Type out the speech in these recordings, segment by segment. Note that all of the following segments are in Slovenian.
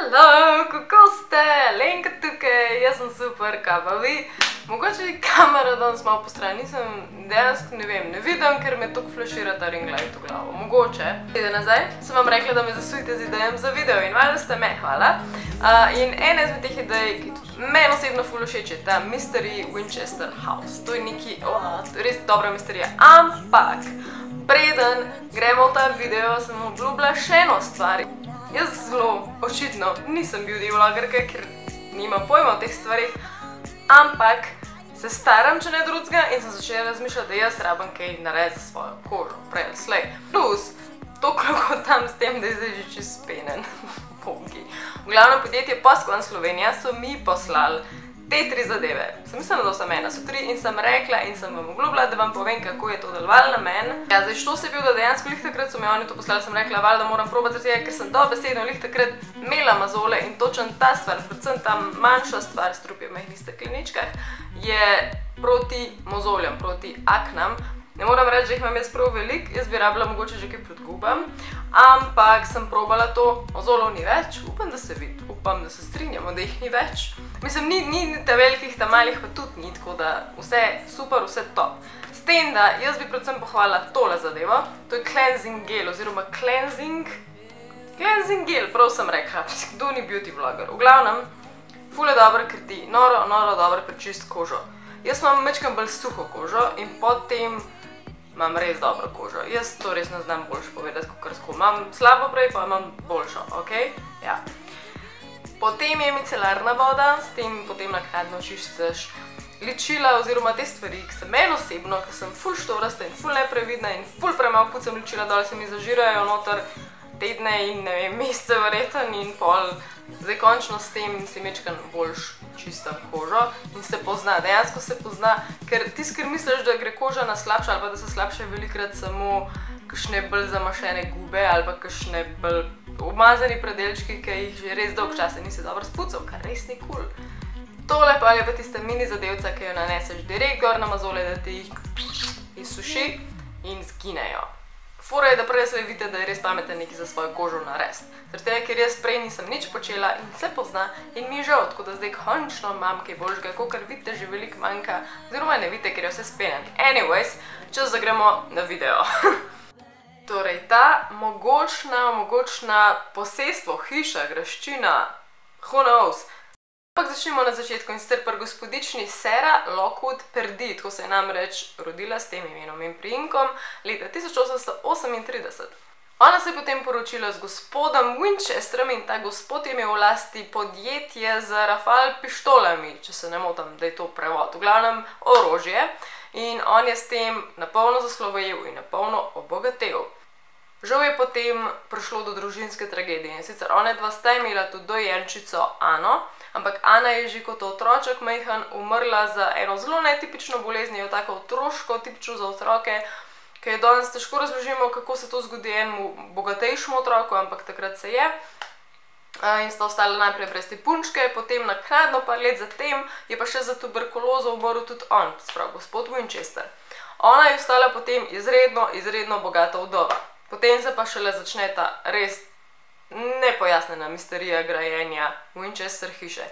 Hello, kako ste? Lenka tukaj, jaz sem super, kaj pa vi? Mogoče je kamera danes malo postrani, nisem dejansko ne vem, ne vidim, ker me toliko flašira ta ring light v glavo. Mogoče. Nazaj sem vam rekla, da me zasujte z idejami za video in valjda ste me, hvala. In ena izmed teh idej, ki tudi meni osebno ful všeč, je ta Mystery Winchester House. To je neki, res dobra misterija, ampak preden gremo v ta video, sem vam obljubila še eno stvar. Jaz zelo očitno nisem beauty vlogerka, ker nimam pojma o teh stvarih, ampak se staram, če ne drugega, in sem začela razmišljati, da jaz rabim kaj narediti za svojo kožo, prej ali slej. Plus, to klokotam s tem, da je zdaj že čist penen. Bogi. V glavnem podjetje Poskon Slovenija so mi poslali te tri zadeve. Sem mislila, da sem ena, so tri in sem rekla in sem vam obljubila, da vam povem, kako je to delovalo na meni. Ja, zdaj, što se je bil, da dejansko lih takrat so mi oni to poslali, sem rekla, valjda moram probati zaradi tega, ker sem dobesedno lih takrat imela mazole in točen ta stvar, predvsem ta manjša stvar, strup je v majhnih stekleničkah, je proti mozoljem, proti aknam. Ne moram reči, da jih imam jaz prav veliko, jaz bi rabila mogoče že kaj pred gubam, ampak sem probala to, mozolov ni več, upam, da se vidi, upam, da se strinjamo, da jih ni več. Mislim, ni ta velikih, ta malih pa tudi ni, tako da vse super, vse top. S tem, da jaz bi predvsem pohvalila tole zadevo, to je cleansing gel oziroma cleansing gel, prav sem rekla, kdo ni beauty vlogger. V glavnem, ful je dobro, ker ti noro dobro prečist kožo. Jaz imam mečkam bolj suho kožo in potem imam res dobro kožo. Jaz to res ne znam boljš povedati, kakor tako. Imam slabo prej, pa imam boljšo, okej? Ja. Potem je micelarna voda, s tem potem naknadno čistiš ličila oziroma te stvari, ki se meni osebno, ki sem ful štorasta in ful neprevidna in ful premalo pucam ličila dol, se mi zažirajo noter tedne in ne vem, mesece verjetno in pol. Zdaj končno s tem si mečkam boljš čistam kožo in se pozna, dejansko se pozna, ker tisti, ker misliš, da gre koža na slabše ali pa da se slabše velikrat samo kakšne bolj zamašene gube ali pa kakšne bolj umazani predelčki, ki jih že res dolg časa nisi dobro spucal, kar res ni kul. Tole pa je pa tista mini zadevca, ki jo naneseš direkt gor na mazole, da ti jih izsuši in zginejo. Fora je, da prej se vidite, da je res pameten nekaj za svojo kožo narediti. Zaradi tega, ker jaz prej nisem nič počela in se pozna in mi je žal, tako da zdaj končno imam kaj boljšega, kakor vidite, že veliko manjka, oziroma ne vidite, ker je vse spenen. Anyways, čas da gremo na video. Torej, ta mogočna posestvo, hiša, graščina, who knows. Ampak začnimo na začetku in sicer pri gospodični Sarah Lockwood Perdee, tako se je namreč rodila s tem imenom in priimkom leta 1838. Ona se je potem poročila z gospodom Winchesterom in ta gospod je imel v lasti podjetje z rafal pištolami, če se ne motim, da je to prevod, v glavnem orožje, in on je s tem napolno zaslovejil in napolno obogatel. Žal je potem prišlo do družinske tragedije in sicer ona dva sta imela tudi dojenčico Ano, ampak Ana je že kot otroček majhen umrla za eno zelo netipično boleznijo, tako otroško, tipično za otroke, ki je danes težko razložimo, kako se to zgodi enemu bogatejšemu otroku, ampak takrat se je. In sta ostala najprej brez te punčke, potem naknadno par let zatem je pa še za tuberkulozo umrl tudi on, sprav gospod Winchester. Ona je ostala potem izredno bogata vdova. Potem se pa šele začne ta res nepojasnjena misterija grajenja Winchester hiše.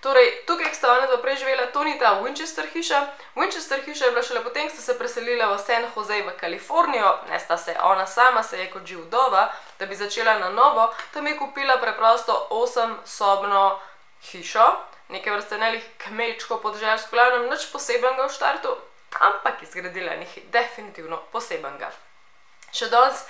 Torej, tukaj, ki sta ona dva prej živela, to ni ta Winchester hiša. Winchester hiša je bila šele potem, ko sta se preselila v San Jose v Kalifornijo, ne sta se, ona sama se je kot živ vdova, da bi začela na novo, tam je kupila preprosto 8-sobno hišo, neke vrste nelih kmečko podeželsko, glavnem nič posebenega v štartu, ampak je zgradila nekaj definitivno posebenega. Še danes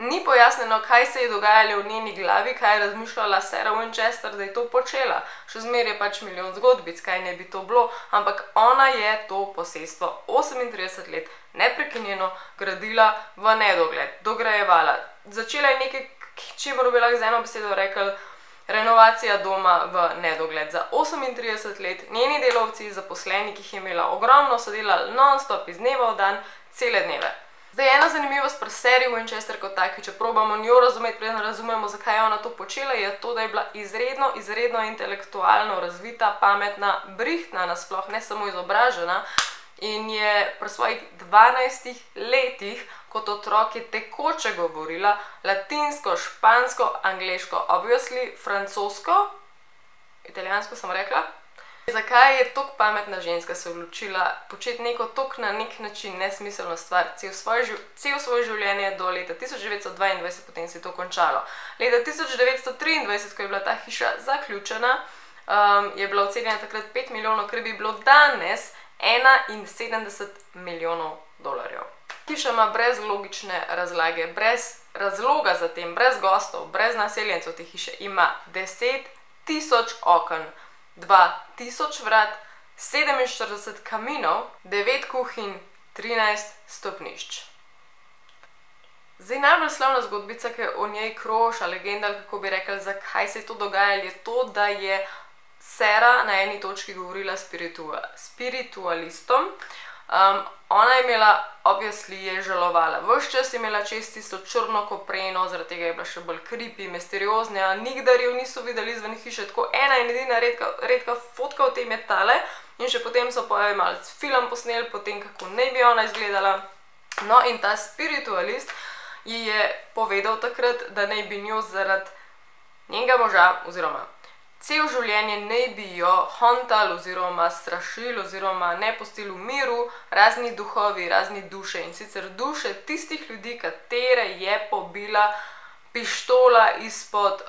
ni pojasnjeno, kaj se je dogajalo v njeni glavi, kaj je razmišljala Sarah Winchester, da je to počela. Še zmeraj je pač milijon zgodbic, kaj ne bi to bilo, ampak ona je to posestvo 38 let neprekinjeno gradila v nedogled, dograjevala. Začela je nekaj, čemur bi lahko z eno besedo rekli, renovacija doma v nedogled. Za 38 let njeni delavci, zaposleni, ki jih je imela ogromno, so delali non-stop iz dneva v dan, cele dneve. Zdaj, ena zanimivost pri Sarah Winchester kot taki, če probamo njo razumeti, preden razumemo, zakaj je ona to počela, je to, da je bila izredno intelektualno razvita, pametna, brihtna nasploh, ne samo izobražena, in je pri svojih 12 letih kot otrok je tekoče govorila latinsko, špansko, angleško, obviously, francosko, italijansko sem rekla. Zakaj je tako pametna ženska se odločila početi neko tako na nek način nesmiselno stvar cel svoje življenje do leta 1922, potem se je to končalo. Leta 1923, ko je bila ta hiša zaključena, je bila ocenjena takrat 5 milijonov, kar bi bilo danes 71 milijonov dolarjev. Hiša ima brez logične razlage, brez razloga za tem, brez gostov, brez naseljencev te hiše, ima 10.000 oken, 2000 vrat, 47 kaminov, 9 kuhinj, 13 stopnišč. Zdaj najbolj slavna zgodbica, ki o njej kroša, legenda, kako bi rekli, zakaj se je to dogajalo, je to, da je Sara na eni točki govorila spiritualistom. Ona je imela, obviously je žalovala. Ves čas je imela čez tisto črno kopreno, zaradi tega je bila še bolj creepy, misteriozna, nikdar jo niso videli izven hiše, tako ena in edina redka fotka v tem je tale, in še potem so pa malo film posneli, potem kako naj bi ona izgledala. No in ta spiritualist ji je povedal takrat, da naj bi njo zaradi njenega moža, oziroma cel življenje naj bi jo hontali oziroma strašili oziroma ne pustili v miru razni duhovi, razni duše, in sicer duše tistih ljudi, katere je pobila pištola izpod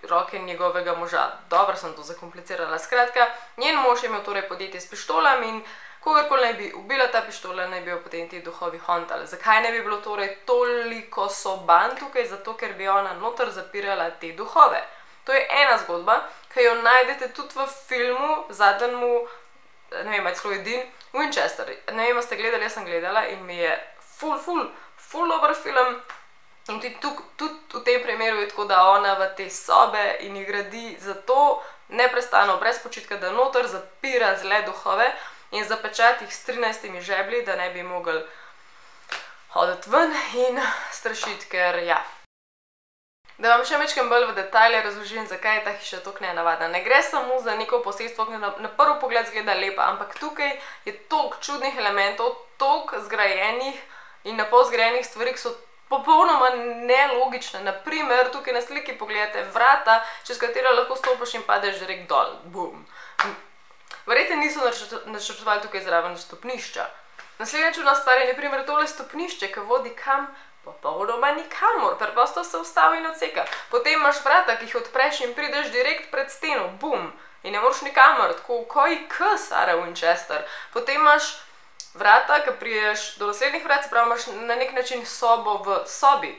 roke njegovega moža. Dobro sem to zakomplicirala. Skratka, njen mož je imel torej podjetje s pištolami in kogarkoli naj bi ubila ta pištola, naj bi jo potem ti duhovi hontali. Zakaj ne bi bilo torej toliko soban tukaj? Zato, ker bi ona noter zapirala te duhove. To je ena zgodba, ki jo najdete tudi v filmu, zadnjemu, ne vem, celo edin, Winchester. Ne vem, ste gledali, jaz sem gledala in mi je ful dober film. In tudi v tem primeru je tako, da ona v te sobe in jih gradi zato neprestano, brez počitka, da noter zapira zle duhove in zapečati jih s 13 žeblji, da ne bi mogli hoditi ven in strašiti, ker ja. Da vam še majčkeno bolj v detajle razložim, zakaj je ta hiša tako nenavadna. Ne gre samo za neko posestvo, ki na prvi pogled izgleda lepa, ampak tukaj je toliko čudnih elementov, toliko zgrajenih in napol zgrajenih stvari, ki so popolnoma nelogične. Naprimer, tukaj na sliki pogledate vrata, čez katero lahko stopiš in padeš direkt dol. Bum. Verjetno niso načrtovali tukaj zraven stopnišča. Naslednja čudna stvar je naprimer tole stopnišče, ki vodi kam? Popolnoma nikamor, preprosto se ustavi in odseka. Potem imaš vrata, ki jih odpreš in prideš direkt pred steno, bum, in ne moreš nikamor, tako koji Sara Winchester. Potem imaš vrata, ki prideš do naslednjih vrat, se pravi, imaš na nek način sobo v sobi.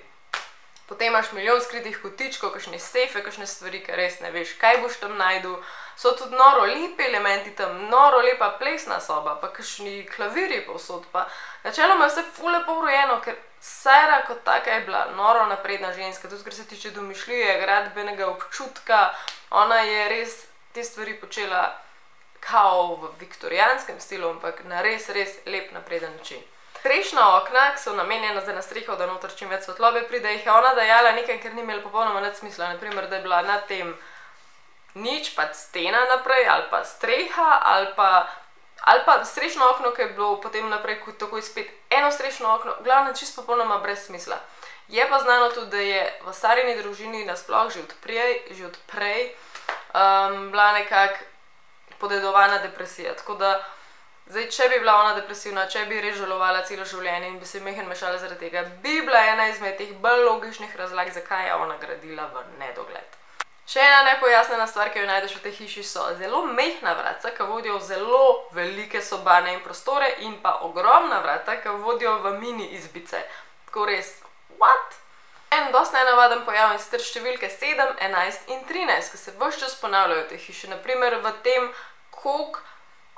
Potem imaš milijon skritih kotičkov, kakšne sefe, kakšne stvari, ki res ne veš, kaj boš tam najdel. So tudi noro lepi elementi tam, noro lepa plesna soba, pa kakšni klavirji povsod, pa načeloma je vse ful lepo urejeno, ker Sara kot taka je bila noro napredna ženska, tudi kar se tiče domišljije, gradbenega občutka, ona je res te stvari počela kao v viktorijanskem stilu, ampak na res lep napreden način. Strešna okna, ki so namenjena za na streho, da noter čim več svetlobe pride, jih je ona dajala nekaj, ker ni imelo popolnoma nič smisla. Naprimer, da je bila na tem nič, pa stena naprej, ali pa streha, ali pa strešno okno, ki je bilo potem naprej takoj spet eno strešno okno, glavno čisto popolnoma brez smisla. Je pa znano tudi, da je v Sarini družini nasploh že od prej bila nekako podedovana depresija, tako da zdaj, če bi bila ona depresivna, če bi res žalovala celo življenje in bi se mehen mešala zaradi tega, bi bila ena izmed teh bolj logičnih razlag, zakaj je ona gradila v nedogled. Še ena nepojasnjena stvar, ki jo najdeš v tej hiši, so zelo mehna vratca, ki vodijo v zelo velike sobane in prostore, in pa ogromna vrata, ki vodijo v mini izbice. Tako res, what? En dosti nenavaden pojav in sicer številke 7, 11 in 13, ki se ves čas ponavljajo v tej hiši. Naprimer v tem, koliko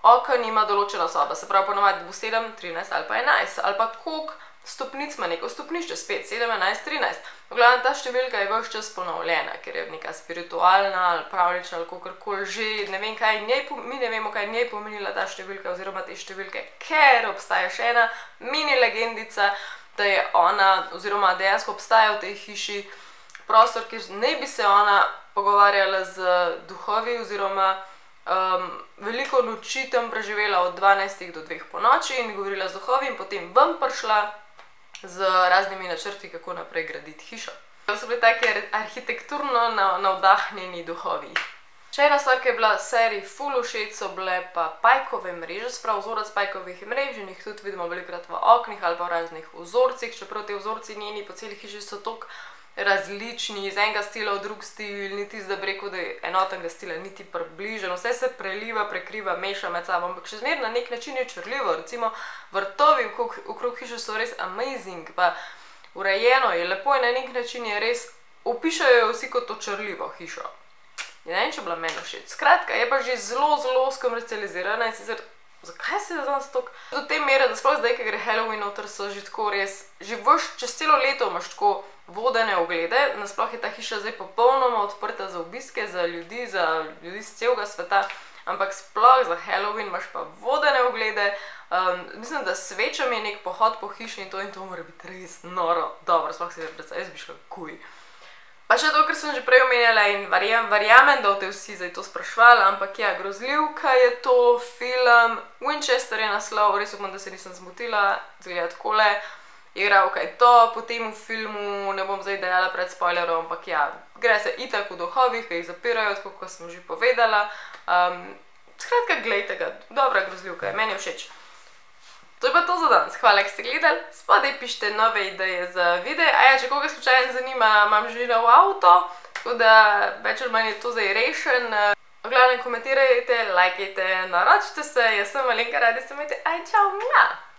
oken ima določena soba, se pravi ponovadi bo 7, 13 ali pa 11, ali pa koliko stopnic ima neko stopnišče, spet 7, 11, 13. V glavnem ta številka je ves čas ponovljena, ker je neka spiritualna ali pravlična ali kakorkoli že, ne vem kaj mi ne vemo, kaj njej pomenila ta številka oziroma te številke, ker obstaja še ena mini legendica, da je ona, oziroma dejansko obstaja v tej hiši prostor, kjer naj bi se ona pogovarjala z duhovi oziroma veliko noči tam preživela od 12 do 2 po noči in govorila z duhovi in potem ven prišla z raznimi načrti, kako naprej graditi hišo. To so bili taki arhitekturno navdahnjeni duhovi. Še ena stvar, ki je bila seriji ful všeč, so bile pa pajkove mreže, sprav vzorec pajkovih mrež in jih tudi vidimo velikokrat v oknih ali pa v raznih vzorcih, čeprav te vzorci njeni po celi hiši so toliko različni, iz enega stila v drug stil, niti zdaj bi rekel, da je enotnega stila, niti približno, vse se preliva, prekriva, meša med sabo, ampak še zmeraj na nek način je črljivo, recimo vrtovi okrog hiše so res amazing, pa urejeno je, lepo in na nek način je res, opišajo vsi kot to črljivo hišo. Ne vem, če bila meni všeč. Skratka, je pa že zelo skomercializirana in sicer, zakaj se je danes toliko? Do te mere, da sploh zdaj, ko gre Halloween noter, so že tako res, že čez celo leto imaš tako vodene oglede, nasploh je ta hiša zdaj popolnoma odprta za obiske, za ljudi z celega sveta, ampak sploh za Halloween imaš pa vodene oglede, mislim, da s svečami je nek pohod po hiši in to mora biti res noro, dobro, sploh si predstavljam, jaz bi šla kuj. Pa še to, kar sem že prej omenjala in verjamem, da boste vsi zdaj to sprašvali, ampak ja, grozljivka je to, film, Winchester je naslov, res upam, da se nisem zmotila, zgleda takole, igralka je to, potem v filmu, ne bom zdaj dejala pred spoilerom, ampak ja, gre se itak v duhovih, ki jih zapirajo, tako kot sem že povedala, skratka, glejte ga, dobra grozljivka je, meni je všeč. To je pa to za danes, hvala, ker ste gledali, spodaj pišite nove ideje za videe, če koga slučajno zanima, imam že nov avto, tako da več ali manj je to zdaj rešen. V glavnem komentirajte, lajkajte, naročite se, jaz sem Alenka, radi se imejte, čau, mja!